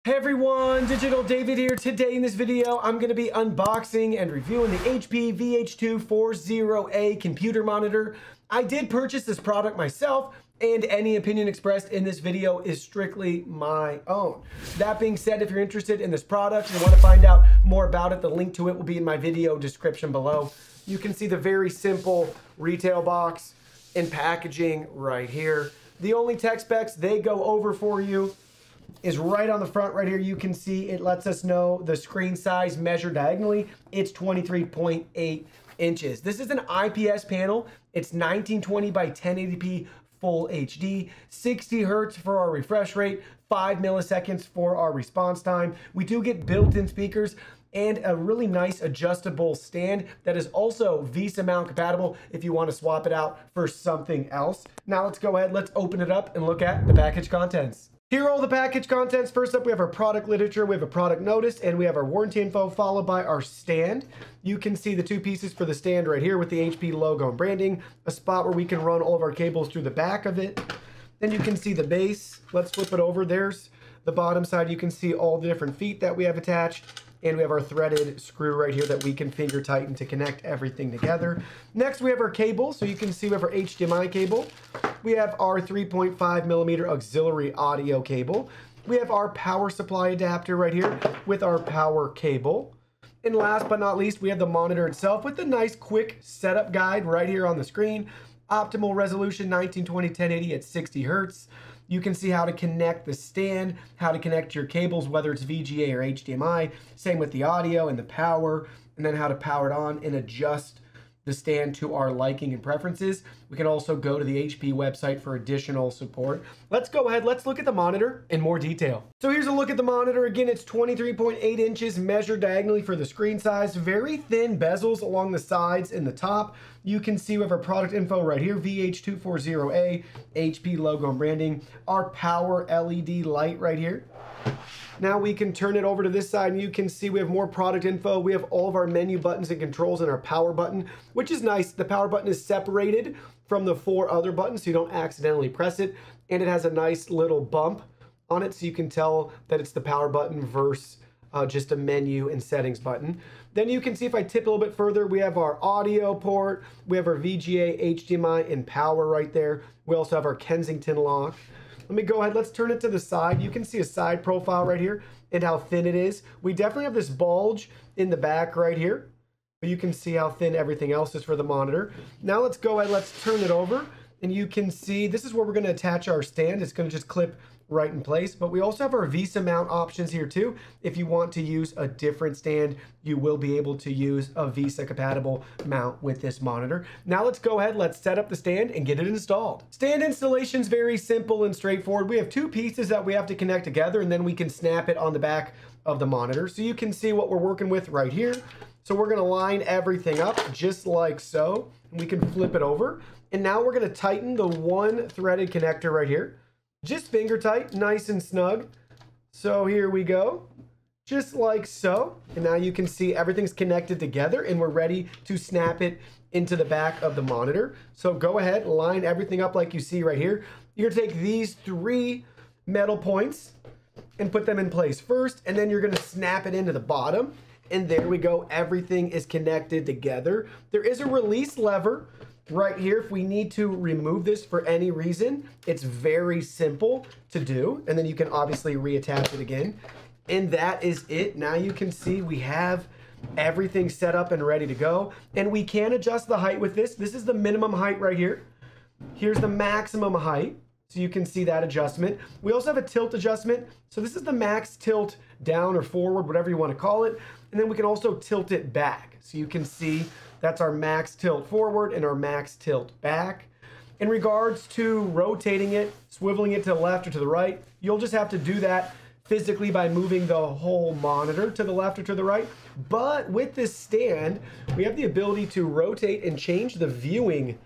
Hey everyone, Digital David here. Today in this video, I'm going to be unboxing and reviewing the HP VH240a computer monitor. I did purchase this product myself, and any opinion expressed in this video is strictly my own. That being said, if you're interested in this product and want to find out more about it, the link to it will be in my video description below. You can see the very simple retail box and packaging right here. The only tech specs they go over for you is right on the front right here. You can see it lets us know the screen size measured diagonally. It's 23.8 inches. This is an IPS panel. It's 1920 by 1080p full HD, 60 hertz for our refresh rate, 5 milliseconds for our response time. We do get built-in speakers and a really nice adjustable stand that is also VESA mount compatible if you want to swap it out for something else. Now let's go ahead, let's open it up and look at the package contents. Here are all the package contents. First up, we have our product literature, we have a product notice, and we have our warranty info, followed by our stand. You can see the two pieces for the stand right here with the HP logo and branding, a spot where we can run all of our cables through the back of it. Then you can see the base. Let's flip it over. There's the bottom side. You can see all the different feet that we have attached. And we have our threaded screw right here that we can finger tighten to connect everything together. Next, we have our cable. So you can see we have our HDMI cable. We have our 3.5 millimeter auxiliary audio cable. We have our power supply adapter right here with our power cable. And last but not least, we have the monitor itself with a nice quick setup guide right here on the screen. Optimal resolution 1920 1080 at 60 hertz. You can see how to connect the stand, how to connect your cables, whether it's VGA or HDMI. Same with the audio and the power, and then how to power it on and adjust the stand to our liking and preferences. We can also go to the HP website for additional support. Let's go ahead, let's look at the monitor in more detail. So here's a look at the monitor. Again, it's 23.8 inches measured diagonally for the screen size. Very thin bezels along the sides and the top. You can see we have our product info right here, VH240a, HP logo and branding, our power LED light right here. Now we can turn it over to this side and you can see we have more product info. We have all of our menu buttons and controls and our power button, which is nice. The power button is separated from the 4 other buttons so you don't accidentally press it. And it has a nice little bump on it so you can tell that it's the power button versus just a menu and settings button. Then you can see if I tip a little bit further, we have our audio port, we have our VGA, HDMI, and power right there. We also have our Kensington lock. Let me go ahead, let's turn it to the side. You can see a side profile right here and how thin it is. We definitely have this bulge in the back right here, but you can see how thin everything else is for the monitor. Now let's go ahead, let's turn it over, and you can see this is where we're gonna attach our stand. It's gonna just clip right in place, but we also have our VESA mount options here too. If you want to use a different stand, you will be able to use a VESA compatible mount with this monitor. Now let's go ahead, let's set up the stand and get it installed. Stand installation is very simple and straightforward. We have 2 pieces that we have to connect together and then we can snap it on the back of the monitor. So you can see what we're working with right here. So we're gonna line everything up just like so, and we can flip it over. And now we're gonna tighten the 1 threaded connector right here. Just finger tight, nice and snug. So here we go, just like so. And now you can see everything's connected together and we're ready to snap it into the back of the monitor. So go ahead, line everything up like you see right here. You're gonna take these 3 metal points and put them in place first, and then you're gonna snap it into the bottom. And there we go, everything is connected together. There is a release lever right here if we need to remove this for any reason. It's very simple to do, and then you can obviously reattach it again. And that is it. Now you can see we have everything set up and ready to go, and we can adjust the height with this. This is the minimum height right here. Here's the maximum height, so you can see that adjustment. We also have a tilt adjustment, so this is the max tilt down or forward, whatever you want to call it. And then we can also tilt it back, so you can see that's our max tilt forward and our max tilt back. In regards to rotating it, swiveling it to the left or to the right, you'll just have to do that physically by moving the whole monitor to the left or to the right. But with this stand, we have the ability to rotate and change the viewing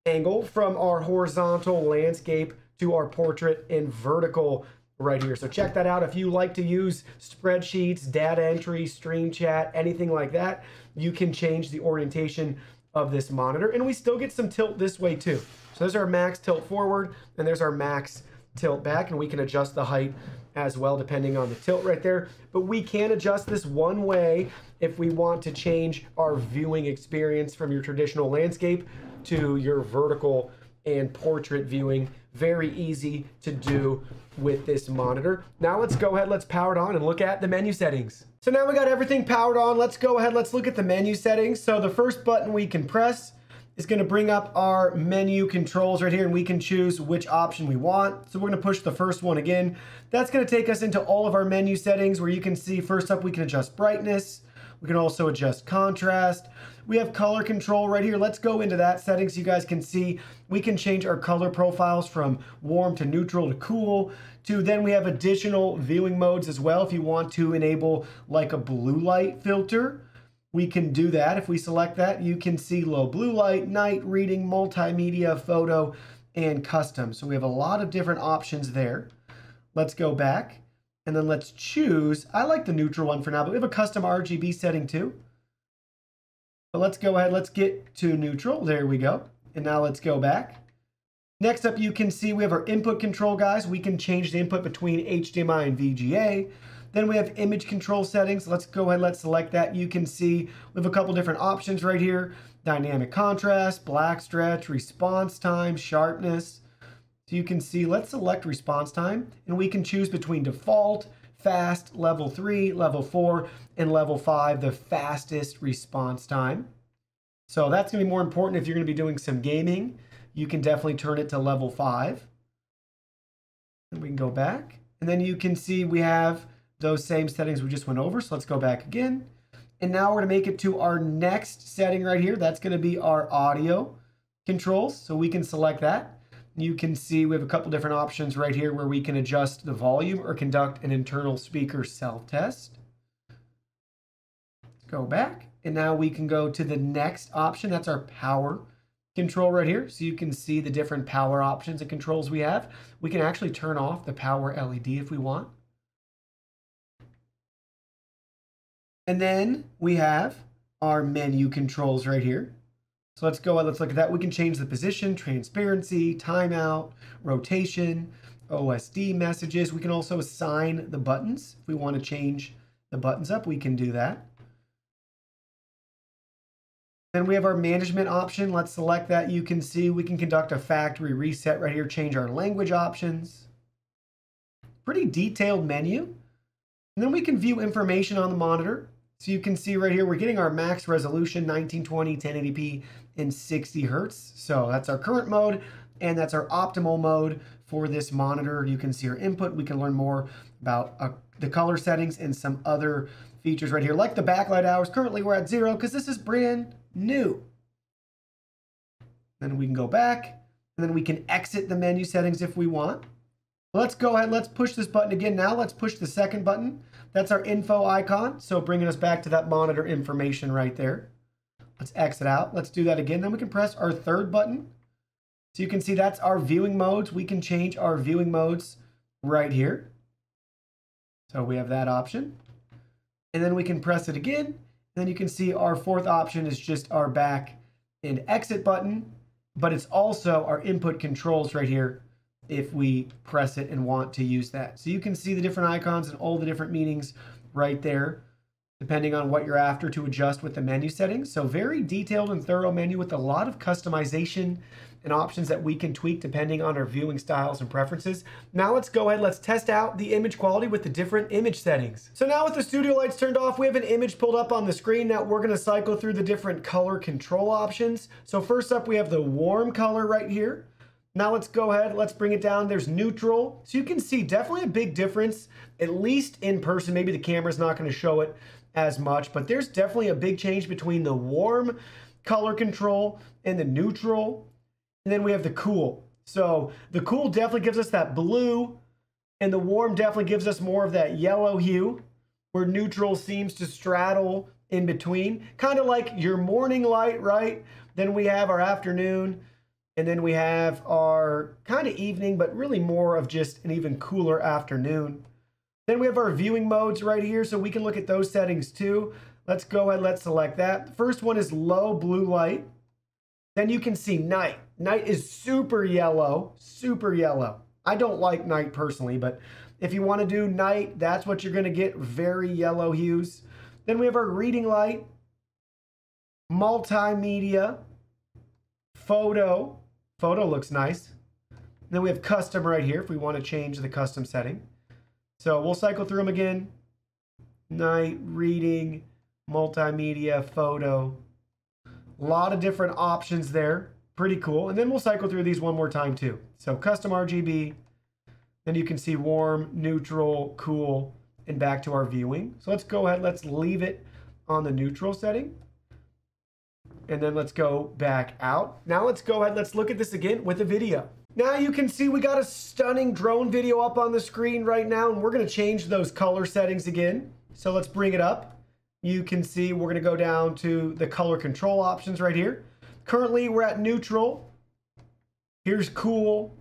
angle from our horizontal landscape to our portrait and vertical right here. So check that out. If you like to use spreadsheets, data entry, stream chat, anything like that, you can change the orientation of this monitor. And we still get some tilt this way too. So there's our max tilt forward and there's our max tilt back, and we can adjust the height as well, depending on the tilt right there. But we can adjust this one way if we want to change our viewing experience from your traditional landscape to your vertical and portrait viewing. Very easy to do with this monitor. Now let's go ahead, let's power it on and look at the menu settings. So now we got everything powered on. Let's go ahead, let's look at the menu settings. So the first button we can press is going to bring up our menu controls right here, and we can choose which option we want. So we're going to push the first one again. That's going to take us into all of our menu settings, where you can see first up we can adjust brightness. We can also adjust contrast. We have color control right here. Let's go into that setting so you guys can see. We can change our color profiles from warm to neutral to cool to then we have additional viewing modes as well. If you want to enable like a blue light filter, we can do that. If we select that, you can see low blue light, night, reading, multimedia, photo, and custom. So we have a lot of different options there. Let's go back and then let's choose. I like the neutral one for now, but we have a custom RGB setting too. But let's go ahead, let's get to neutral. There we go. And now let's go back. Next up, you can see we have our input control, guys. We can change the input between HDMI and VGA. Then we have image control settings. Let's go ahead, let's select that. You can see we have a couple different options right here. Dynamic contrast, black stretch, response time, sharpness. So you can see, let's select response time, and we can choose between default, fast, level 3, level 4, and level 5, the fastest response time. So that's going to be more important if you're going to be doing some gaming. You can definitely turn it to level 5. And we can go back. And then you can see we have those same settings we just went over. So let's go back again. And now we're going to make it to our next setting right here. That's going to be our audio controls. So we can select that. You can see we have a couple different options right here where we can adjust the volume or conduct an internal speaker self-test. Let's go back. And now we can go to the next option. That's our power control right here. So you can see the different power options and controls we have. We can actually turn off the power LED if we want. And then we have our menu controls right here. So let's go ahead, let's look at that. We can change the position, transparency, timeout, rotation, OSD messages. We can also assign the buttons. If we want to change the buttons up, we can do that. Then we have our management option. Let's select that. You can see we can conduct a factory reset right here, change our language options. Pretty detailed menu. And then we can view information on the monitor. So you can see right here, we're getting our max resolution, 1920, 1080p, and 60 hertz. So that's our current mode, and that's our optimal mode for this monitor. You can see our input. We can learn more about the color settings and some other features right here, like the backlight hours. Currently, we're at 0 because this is brand new. Then we can go back, and then we can exit the menu settings if we want. Let's go ahead, let's push this button again. Now let's push the second button. That's our info icon. So bringing us back to that monitor information right there. Let's exit out. Let's do that again. Then we can press our third button. So you can see that's our viewing modes. We can change our viewing modes right here. So we have that option. And then we can press it again. And then you can see our fourth option is just our back and exit button, but it's also our input controls right here if we press it and want to use that. So you can see the different icons and all the different meanings right there, depending on what you're after to adjust with the menu settings. So very detailed and thorough menu with a lot of customization and options that we can tweak depending on our viewing styles and preferences. Now let's go ahead, let's test out the image quality with the different image settings. So now with the studio lights turned off, we have an image pulled up on the screen. Now we're gonna cycle through the different color control options. So first up, we have the warm color right here. Now let's go ahead, let's bring it down. There's neutral. So you can see definitely a big difference, at least in person. Maybe the camera's not gonna show it as much, but there's definitely a big change between the warm color control and the neutral. And then we have the cool. So the cool definitely gives us that blue, and the warm definitely gives us more of that yellow hue, where neutral seems to straddle in between. Kind of like your morning light, right? Then we have our afternoon, and then we have our kind of evening, but really more of just an even cooler afternoon. Then we have our viewing modes right here, so we can look at those settings too. Let's go ahead, let's select that. The first one is low blue light. Then you can see night. Night is super yellow, super yellow. I don't like night personally, but if you want to do night, that's what you're going to get, very yellow hues. Then we have our reading light, multimedia, photo. Photo looks nice. Then we have custom right here if we want to change the custom setting. So we'll cycle through them again. Night, reading, multimedia, photo. A lot of different options there. Pretty cool. And then we'll cycle through these one more time too. So custom RGB. Then you can see warm, neutral, cool, and back to our viewing. So let's go ahead. Let's leave it on the neutral setting. And then let's go back out. Now let's go ahead. Let's look at this again with a video. Now you can see we got a stunning drone video up on the screen right now, and we're going to change those color settings again. So let's bring it up. You can see we're going to go down to the color control options right here. Currently we're at neutral. Here's cool.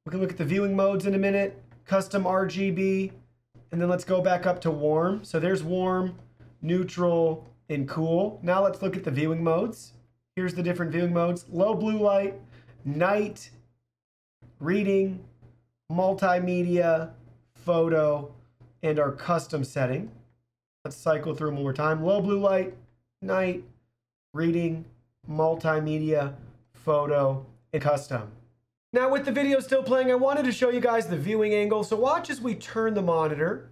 We can look at the viewing modes in a minute. Custom RGB. And then let's go back up to warm. So there's warm, neutral, and cool. Now let's look at the viewing modes. Here's the different viewing modes. Low blue light, night, reading, multimedia, photo, and our custom setting. Let's cycle through them one more time. Low blue light, night, reading, multimedia, photo, and custom. Now with the video still playing, I wanted to show you guys the viewing angle. So watch as we turn the monitor.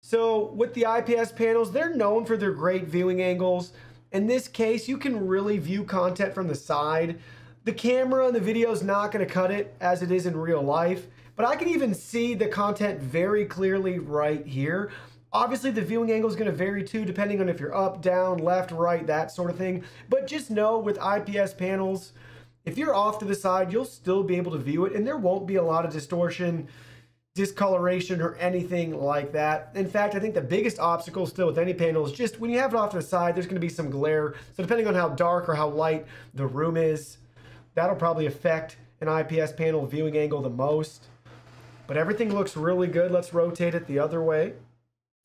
So with the IPS panels, they're known for their great viewing angles. In this case, you can really view content from the side. The camera and the video is not going to cut it as it is in real life, but I can even see the content very clearly right here. Obviously, the viewing angle is going to vary too, depending on if you're up, down, left, right, that sort of thing. But just know with IPS panels, if you're off to the side, you'll still be able to view it, and there won't be a lot of distortion, discoloration, or anything like that. In fact, I think the biggest obstacle still with any panel is just when you have it off to the side, there's going to be some glare. So depending on how dark or how light the room is, that'll probably affect an IPS panel viewing angle the most. But everything looks really good. Let's rotate it the other way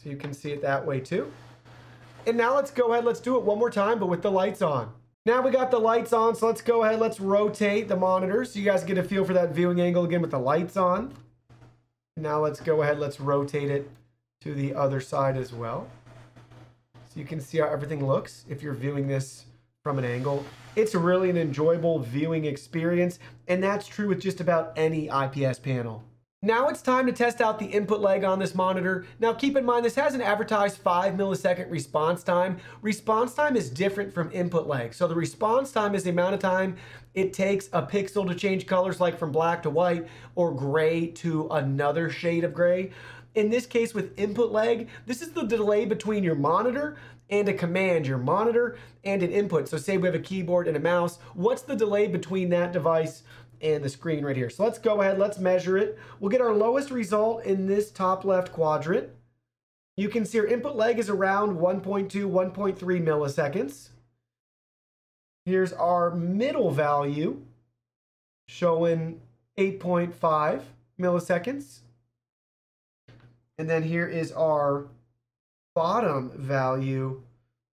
so you can see it that way too. And now let's go ahead, let's do it one more time, but with the lights on. Now we got the lights on, so let's go ahead, let's rotate the monitor so you guys get a feel for that viewing angle again with the lights on. Now let's go ahead, let's rotate it to the other side as well. So you can see how everything looks if you're viewing this from an angle. It's really an enjoyable viewing experience, and that's true with just about any IPS panel. Now it's time to test out the input lag on this monitor. Now keep in mind this has an advertised 5 millisecond response time. Response time is different from input lag. So the response time is the amount of time it takes a pixel to change colors, like from black to white or gray to another shade of gray. In this case with input lag, this is the delay between your monitor and a command, your monitor and an input. So say we have a keyboard and a mouse. What's the delay between that device and the screen right here? So let's go ahead, let's measure it. We'll get our lowest result in this top left quadrant. You can see our input lag is around 1.2, 1.3 milliseconds. Here's our middle value showing 8.5 milliseconds. And then here is our bottom value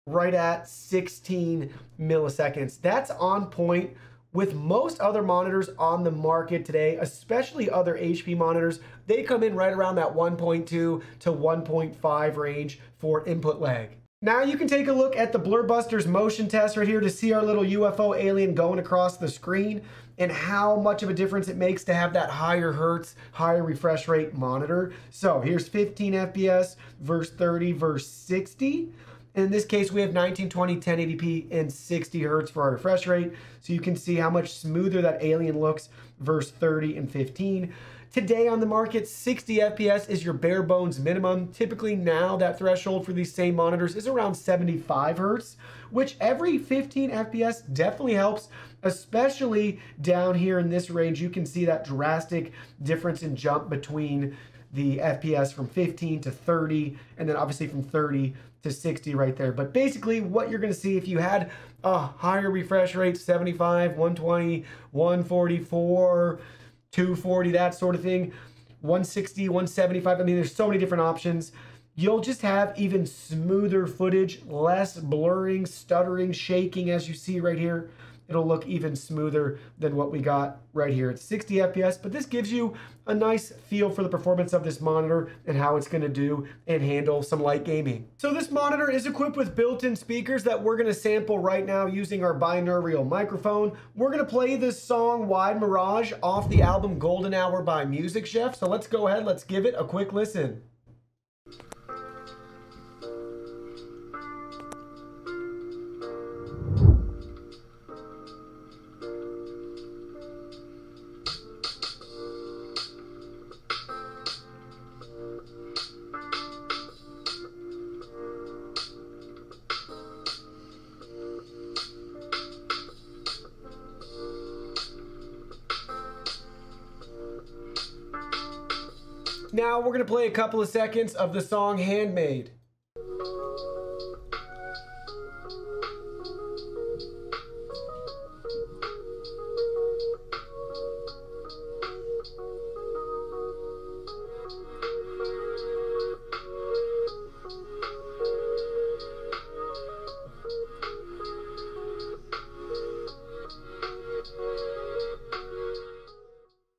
right at 16 milliseconds. That's on point with most other monitors on the market today, especially other HP monitors. They come in right around that 1.2 to 1.5 range for input lag. Now you can take a look at the Blurbuster's motion test right here to see our little UFO alien going across the screen and how much of a difference it makes to have that higher hertz, higher refresh rate monitor. So here's 15 FPS versus 30 versus 60. In this case, we have 1920, 1080p, and 60 hertz for our refresh rate. So you can see how much smoother that alien looks versus 30 and 15. Today on the market, 60 FPS is your bare bones minimum. Typically now that threshold for these same monitors is around 75 hertz, which every 15 FPS definitely helps, especially down here in this range. You can see that drastic difference in jump between the FPS from 15 to 30, and then obviously from 30 to 60 right there. But basically what you're going to see if you had a higher refresh rate, 75, 120, 144, 240, that sort of thing, 160, 175. I mean, there's so many different options. You'll just have even smoother footage, less blurring, stuttering, shaking as you see right here. it'll look even smoother than what we got right here. It's 60 FPS, but this gives you a nice feel for the performance of this monitor and how it's gonna do and handle some light gaming. So this monitor is equipped with built-in speakers that we're gonna sample right now using our binaural microphone. We're gonna play this song Wide Mirage off the album Golden Hour by Music Chef. So let's go ahead, let's give it a quick listen. Now we're gonna play a couple of seconds of the song Handmade.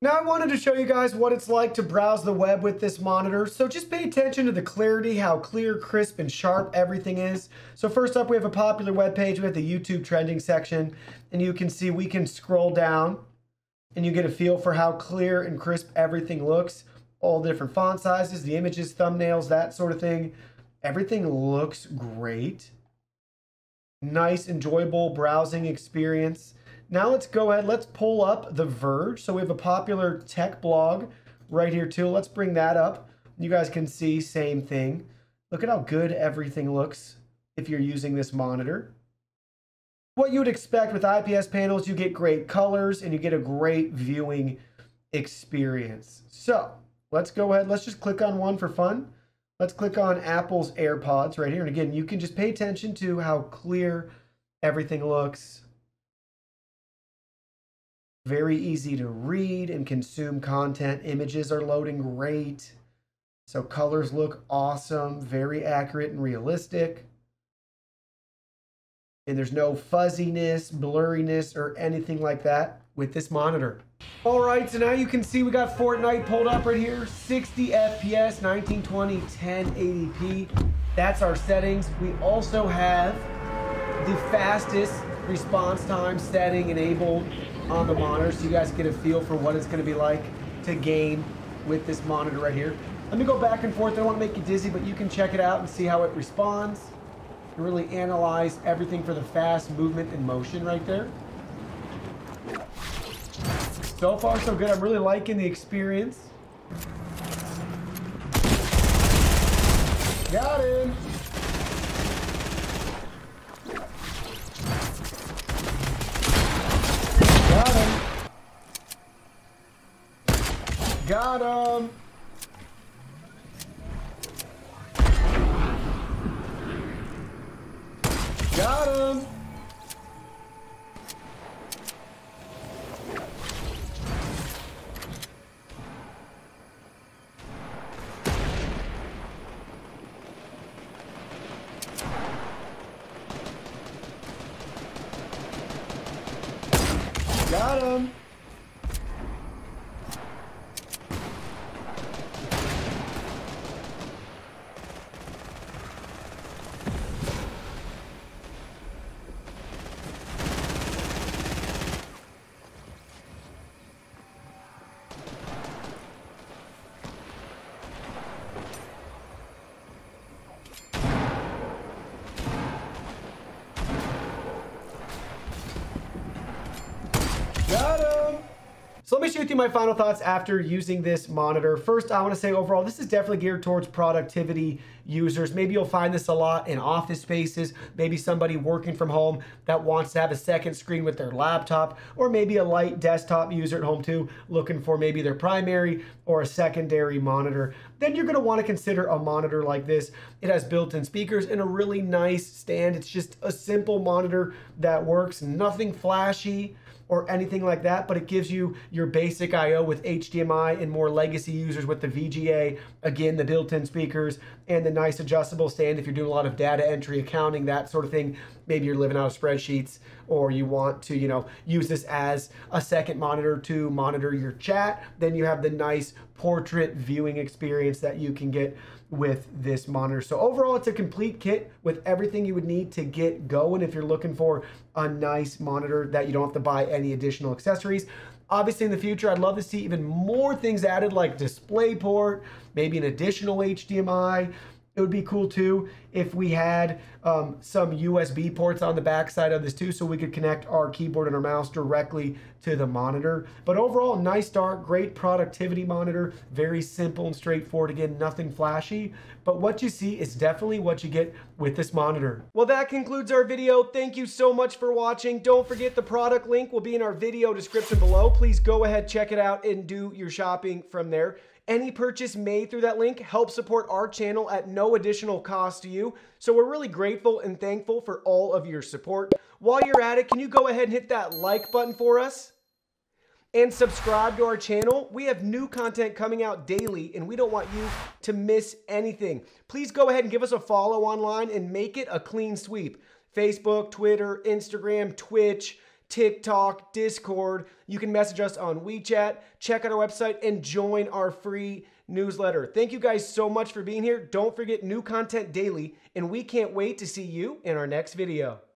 Now I wanted to show you guys what it's like to browse the web with this monitor. So just pay attention to the clarity, how clear, crisp, and sharp everything is. So first up, we have a popular web page. We have the YouTube trending section, and you can see we can scroll down and you get a feel for how clear and crisp everything looks. All the different font sizes, the images, thumbnails, that sort of thing. Everything looks great. Nice, enjoyable browsing experience. Now let's go ahead, let's pull up The Verge. So we have a popular tech blog right here too. Let's bring that up. You guys can see, same thing. Look at how good everything looks if you're using this monitor. What you would expect with IPS panels, you get great colors and you get a great viewing experience. So let's go ahead, let's just click on one for fun. Let's click on Apple's AirPods right here. And again, you can just pay attention to how clear everything looks. Very easy to read and consume content. Images are loading great. So colors look awesome, very accurate and realistic. And there's no fuzziness, blurriness, or anything like that with this monitor. All right, so now you can see we got Fortnite pulled up right here. 60 FPS, 1920, 1080p. That's our settings. We also have the fastest response time setting enabled on the monitor, so you guys get a feel for what it's going to be like to game with this monitor right here. Let me go back and forth. I don't want to make you dizzy, but you can check it out and see how it responds. You really analyze everything for the fast movement and motion right there. So far, so good. I'm really liking the experience. Got him. Got him. Got him. Got him. Got him. Got him! So let me share with you my final thoughts after using this monitor. First, I want to say overall, this is definitely geared towards productivity users. Maybe you'll find this a lot in office spaces, maybe somebody working from home that wants to have a second screen with their laptop, or maybe a light desktop user at home too, looking for maybe their primary or a secondary monitor. Then you're going to want to consider a monitor like this. It has built-in speakers and a really nice stand. It's just a simple monitor that works, nothing flashy or anything like that, but it gives you your basic I/O with HDMI, and more legacy users with the VGA. Again, the built-in speakers and the nice adjustable stand if you're doing a lot of data entry, accounting, that sort of thing. maybe you're living out of spreadsheets, or you want to, use this as a second monitor to monitor your chat, then you have the nice portrait viewing experience that you can get with this monitor. So overall, it's a complete kit with everything you would need to get going if you're looking for a nice monitor that you don't have to buy any additional accessories. Obviously, in the future, I'd love to see even more things added, like DisplayPort, maybe an additional HDMI. It would be cool too if we had some USB ports on the back side of this too, so we could connect our keyboard and our mouse directly to the monitor. But overall, nice start, great productivity monitor, very simple and straightforward. Again, nothing flashy, but what you see is definitely what you get with this monitor. Well, that concludes our video. Thank you so much for watching. Don't forget, the product link will be in our video description below. Please go ahead, check it out, and do your shopping from there. Any purchase made through that link helps support our channel at no additional cost to you. So we're really grateful and thankful for all of your support. While you're at it, can you go ahead and hit that like button for us? And subscribe to our channel. We have new content coming out daily, and we don't want you to miss anything. Please go ahead and give us a follow online and make it a clean sweep. Facebook, Twitter, Instagram, Twitch, TikTok, Discord. You can message us on WeChat, check out our website, and join our free newsletter. Thank you guys so much for being here. Don't forget, new content daily, and we can't wait to see you in our next video.